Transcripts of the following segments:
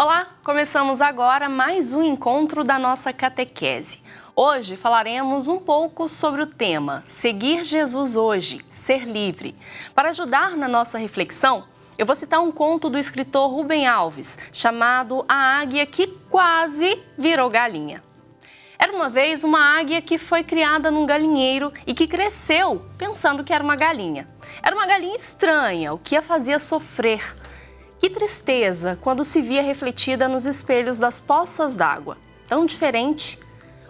Olá, começamos agora mais um encontro da nossa catequese. Hoje falaremos um pouco sobre o tema Seguir Jesus hoje, ser livre. Para ajudar na nossa reflexão, eu vou citar um conto do escritor Rubem Alves, chamado A Águia que Quase Virou Galinha. Era uma vez uma águia que foi criada num galinheiro e que cresceu pensando que era uma galinha. Era uma galinha estranha, o que a fazia sofrer. Que tristeza quando se via refletida nos espelhos das poças d'água. Tão diferente.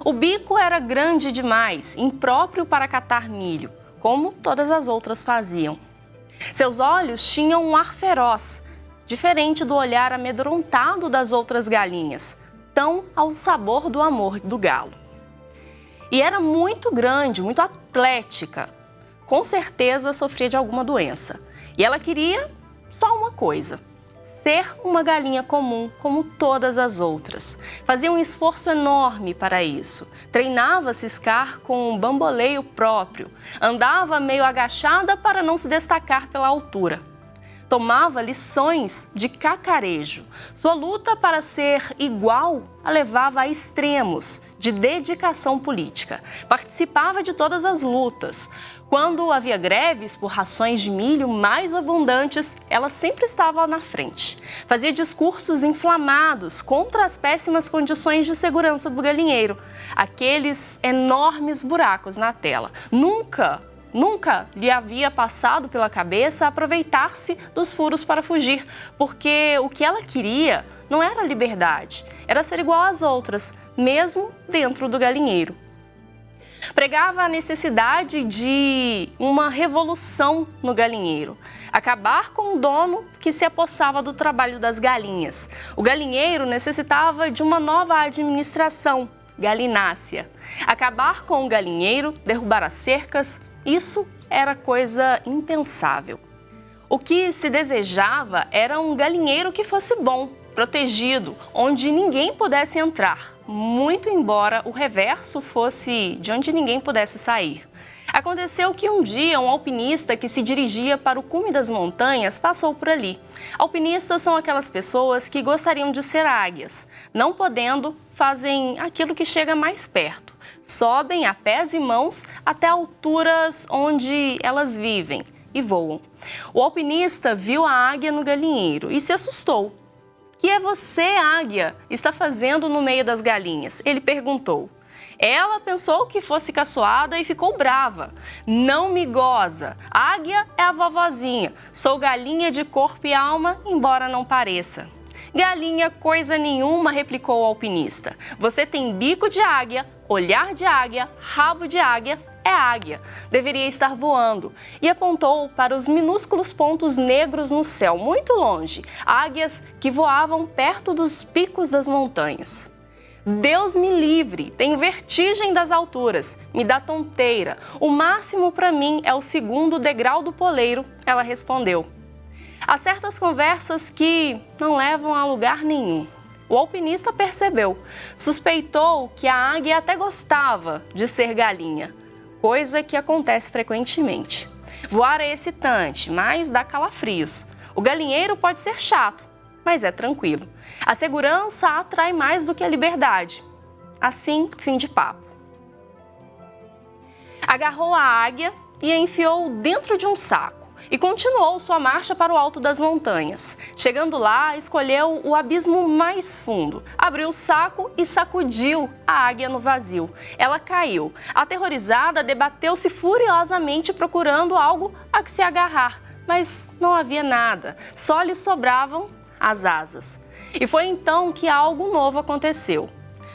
O bico era grande demais, impróprio para catar milho, como todas as outras faziam. Seus olhos tinham um ar feroz, diferente do olhar amedrontado das outras galinhas, tão ao sabor do amor do galo. E era muito grande, muito atlética. Com certeza sofria de alguma doença. E ela queria só uma coisa: ser uma galinha comum, como todas as outras. Fazia um esforço enorme para isso. Treinava a ciscar com um bamboleio próprio. Andava meio agachada para não se destacar pela altura. Tomava lições de cacarejo. Sua luta para ser igual a levava a extremos de dedicação política. Participava de todas as lutas. Quando havia greves por rações de milho mais abundantes, ela sempre estava na frente. Fazia discursos inflamados contra as péssimas condições de segurança do galinheiro, aqueles enormes buracos na tela. Nunca lhe havia passado pela cabeça aproveitar-se dos furos para fugir, porque o que ela queria não era liberdade, era ser igual às outras, mesmo dentro do galinheiro. Pregava a necessidade de uma revolução no galinheiro, acabar com o dono que se apossava do trabalho das galinhas. O galinheiro necessitava de uma nova administração, galinácea. Acabar com o galinheiro, derrubar as cercas, isso era coisa impensável. O que se desejava era um galinheiro que fosse bom, protegido, onde ninguém pudesse entrar, muito embora o reverso fosse de onde ninguém pudesse sair. Aconteceu que um dia um alpinista que se dirigia para o cume das montanhas passou por ali. Alpinistas são aquelas pessoas que gostariam de ser águias. Não podendo, fazem aquilo que chega mais perto. Sobem a pés e mãos até alturas onde elas vivem e voam. O alpinista viu a águia no galinheiro e se assustou. "O que é você, águia, está fazendo no meio das galinhas?" ele perguntou. Ela pensou que fosse caçoada e ficou brava. "Não me goza. Águia é a vovozinha. Sou galinha de corpo e alma, embora não pareça." "Galinha coisa nenhuma", replicou o alpinista. "Você tem bico de águia, olhar de águia, rabo de águia, é águia. Deveria estar voando." E apontou para os minúsculos pontos negros no céu, muito longe, águias que voavam perto dos picos das montanhas. "Deus me livre, tenho vertigem das alturas, me dá tonteira. O máximo para mim é o segundo degrau do poleiro", ela respondeu. Há certas conversas que não levam a lugar nenhum. O alpinista percebeu, suspeitou que a águia até gostava de ser galinha, coisa que acontece frequentemente. Voar é excitante, mas dá calafrios. O galinheiro pode ser chato, mas é tranquilo. A segurança atrai mais do que a liberdade. Assim, fim de papo. Agarrou a águia e a enfiou dentro de um saco e continuou sua marcha para o alto das montanhas. Chegando lá, escolheu o abismo mais fundo, abriu o saco e sacudiu a águia no vazio. Ela caiu. Aterrorizada, debateu-se furiosamente procurando algo a que se agarrar, mas não havia nada, só lhe sobravam as asas. E foi então que algo novo aconteceu.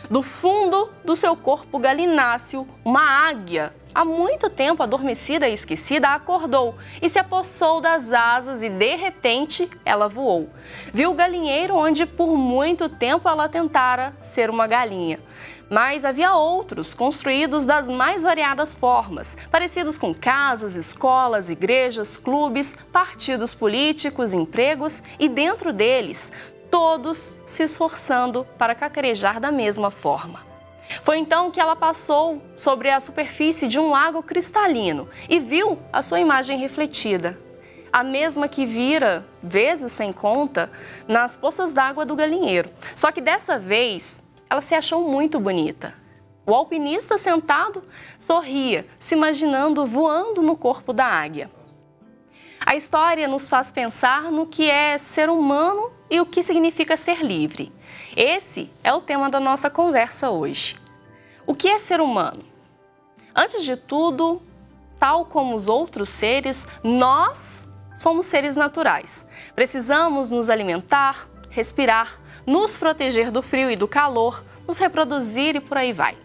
Do fundo do seu corpo galináceo, uma águia, há muito tempo adormecida e esquecida, acordou e se apossou das asas e, de repente, ela voou. Viu o galinheiro onde por muito tempo ela tentara ser uma galinha. Mas havia outros, construídos das mais variadas formas, parecidos com casas, escolas, igrejas, clubes, partidos políticos, empregos e, dentro deles, todos se esforçando para cacarejar da mesma forma. Foi então que ela passou sobre a superfície de um lago cristalino e viu a sua imagem refletida. a mesma que vira, vezes sem conta, nas poças d'água do galinheiro. Só que dessa vez, ela se achou muito bonita. O alpinista sentado sorria, se imaginando voando no corpo da águia. A história nos faz pensar no que é ser humano e o que significa ser livre. Esse é o tema da nossa conversa hoje. O que é ser humano? Antes de tudo, tal como os outros seres, nós somos seres naturais. Precisamos nos alimentar, respirar, nos proteger do frio e do calor, nos reproduzir e por aí vai.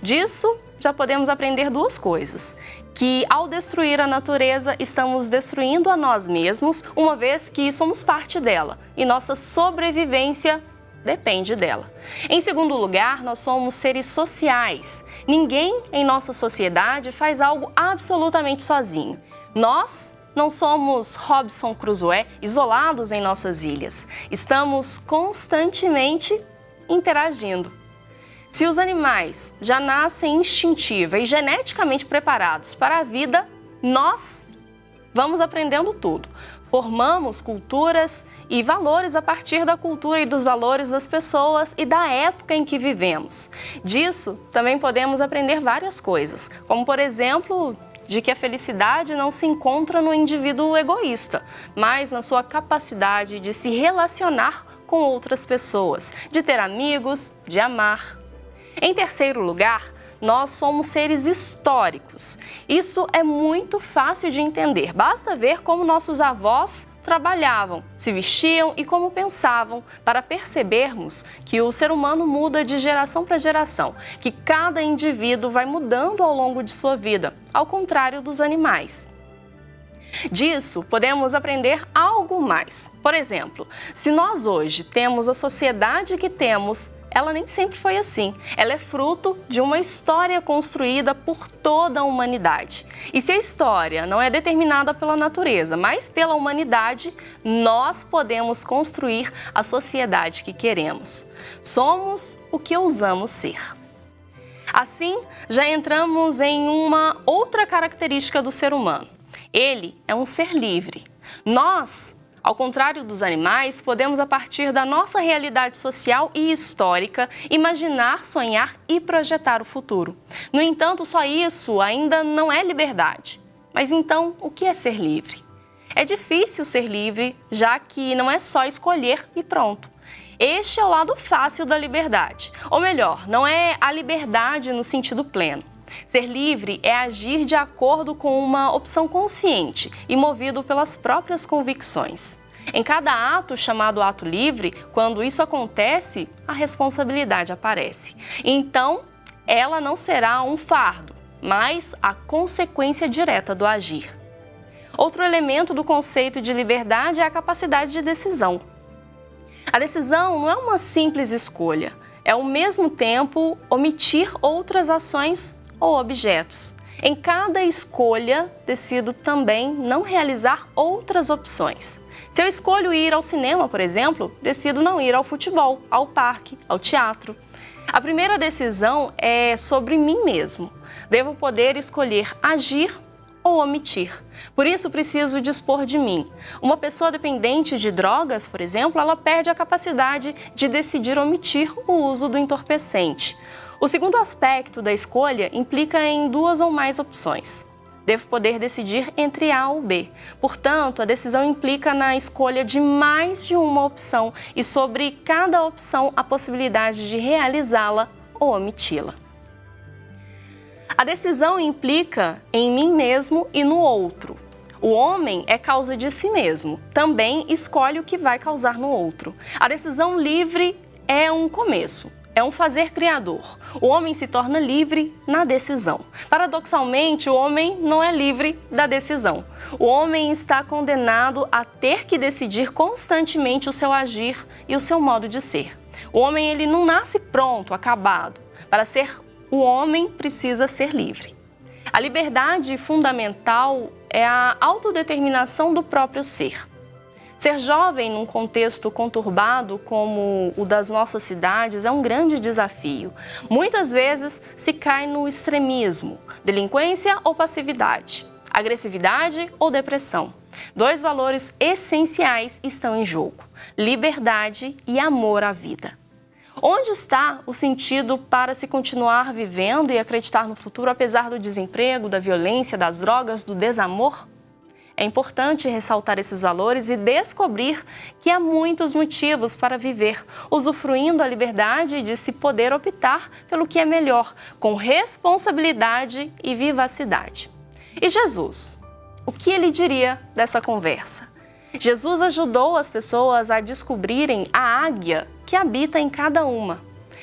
Disso, já podemos aprender duas coisas: que ao destruir a natureza, estamos destruindo a nós mesmos, uma vez que somos parte dela e nossa sobrevivência depende dela. Em segundo lugar, nós somos seres sociais. Ninguém em nossa sociedade faz algo absolutamente sozinho. Nós não somos Robinson Crusoe isolados em nossas ilhas. Estamos constantemente interagindo. Se os animais já nascem instintiva e geneticamente preparados para a vida, nós vamos aprendendo tudo. Formamos culturas e valores a partir da cultura e dos valores das pessoas e da época em que vivemos. Disso, também podemos aprender várias coisas, como por exemplo, de que a felicidade não se encontra no indivíduo egoísta, mas na sua capacidade de se relacionar com outras pessoas, de ter amigos, de amar. Em terceiro lugar, nós somos seres históricos. Isso é muito fácil de entender. Basta ver como nossos avós trabalhavam, se vestiam e como pensavam, para percebermos que o ser humano muda de geração para geração, que cada indivíduo vai mudando ao longo de sua vida, ao contrário dos animais. Disso, podemos aprender algo mais. Por exemplo, se nós hoje temos a sociedade que temos, ela nem sempre foi assim. Ela é fruto de uma história construída por toda a humanidade. E se a história não é determinada pela natureza, mas pela humanidade, nós podemos construir a sociedade que queremos. Somos o que ousamos ser. Assim, já entramos em uma outra característica do ser humano. Ele é um ser livre. Nós, ao contrário dos animais, podemos, a partir da nossa realidade social e histórica, imaginar, sonhar e projetar o futuro. No entanto, só isso ainda não é liberdade. Mas então, o que é ser livre? É difícil ser livre, já que não é só escolher e pronto. Este é o lado fácil da liberdade. Ou melhor, não é a liberdade no sentido pleno. Ser livre é agir de acordo com uma opção consciente e movido pelas próprias convicções. Em cada ato chamado ato livre, quando isso acontece, a responsabilidade aparece. Então, ela não será um fardo, mas a consequência direta do agir. Outro elemento do conceito de liberdade é a capacidade de decisão. A decisão não é uma simples escolha, é ao mesmo tempo omitir outras ações ou objetos. Em cada escolha, decido também não realizar outras opções. Se eu escolho ir ao cinema, por exemplo, decido não ir ao futebol, ao parque, ao teatro. A primeira decisão é sobre mim mesmo. Devo poder escolher agir ou omitir. Por isso, preciso dispor de mim. Uma pessoa dependente de drogas, por exemplo, ela perde a capacidade de decidir omitir o uso do entorpecente. O segundo aspecto da escolha implica em duas ou mais opções. Devo poder decidir entre A ou B. Portanto, a decisão implica na escolha de mais de uma opção e sobre cada opção a possibilidade de realizá-la ou omiti-la. A decisão implica em mim mesmo e no outro. O homem é causa de si mesmo, também escolhe o que vai causar no outro. A decisão livre é um começo. É um fazer criador. O homem se torna livre na decisão. Paradoxalmente, o homem não é livre da decisão. O homem está condenado a ter que decidir constantemente o seu agir e o seu modo de ser. O homem ele não nasce pronto, acabado. Para ser o homem, precisa ser livre. A liberdade fundamental é a autodeterminação do próprio ser. Ser jovem num contexto conturbado como o das nossas cidades é um grande desafio. Muitas vezes se cai no extremismo, delinquência ou passividade, agressividade ou depressão. Dois valores essenciais estão em jogo: liberdade e amor à vida. Onde está o sentido para se continuar vivendo e acreditar no futuro apesar do desemprego, da violência, das drogas, do desamor? É importante ressaltar esses valores e descobrir que há muitos motivos para viver, usufruindo a liberdade de se poder optar pelo que é melhor, com responsabilidade e vivacidade. E Jesus? O que ele diria dessa conversa? Jesus ajudou as pessoas a descobrirem a águia que habita em cada uma.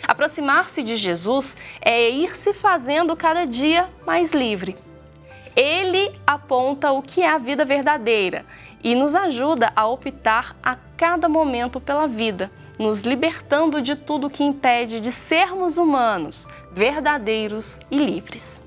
Aproximar-se de Jesus é ir se fazendo cada dia mais livre. Ele aponta o que é a vida verdadeira e nos ajuda a optar a cada momento pela vida, nos libertando de tudo que impede de sermos humanos, verdadeiros e livres.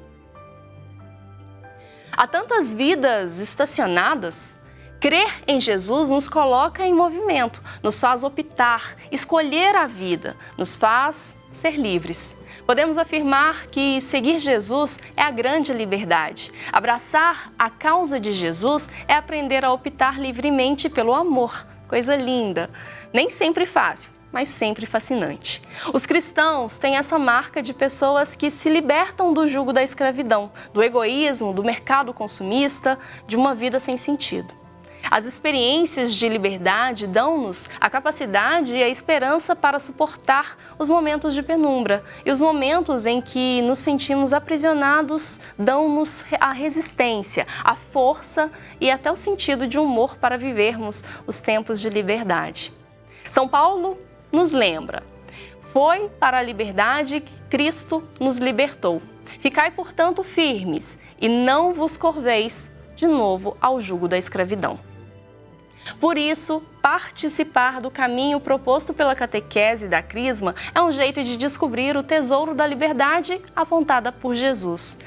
Há tantas vidas estacionadas. Crer em Jesus nos coloca em movimento, nos faz optar, escolher a vida, nos faz ser livres. Podemos afirmar que seguir Jesus é a grande liberdade. Abraçar a causa de Jesus é aprender a optar livremente pelo amor. Coisa linda. Nem sempre fácil, mas sempre fascinante. Os cristãos têm essa marca de pessoas que se libertam do jugo da escravidão, do egoísmo, do mercado consumista, de uma vida sem sentido. As experiências de liberdade dão-nos a capacidade e a esperança para suportar os momentos de penumbra, e os momentos em que nos sentimos aprisionados dão-nos a resistência, a força e até o sentido de humor para vivermos os tempos de liberdade. São Paulo nos lembra: foi para a liberdade que Cristo nos libertou. Ficai, portanto, firmes e não vos curveis de novo ao jugo da escravidão. Por isso, participar do caminho proposto pela catequese da Crisma é um jeito de descobrir o tesouro da liberdade apontada por Jesus.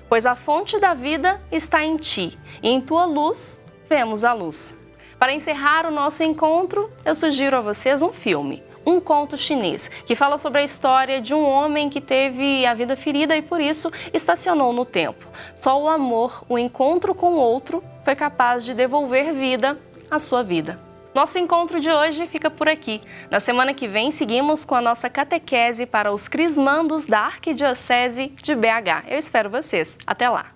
Pois a fonte da vida está em ti, e em tua luz vemos a luz. Para encerrar o nosso encontro, eu sugiro a vocês um filme, Um Conto Chinês, que fala sobre a história de um homem que teve a vida ferida e por isso estacionou no tempo. Só o amor, o encontro com o outro, foi capaz de devolver vida à sua vida. Nosso encontro de hoje fica por aqui. Na semana que vem, seguimos com a nossa catequese para os crismandos da Arquidiocese de BH. Eu espero vocês. Até lá!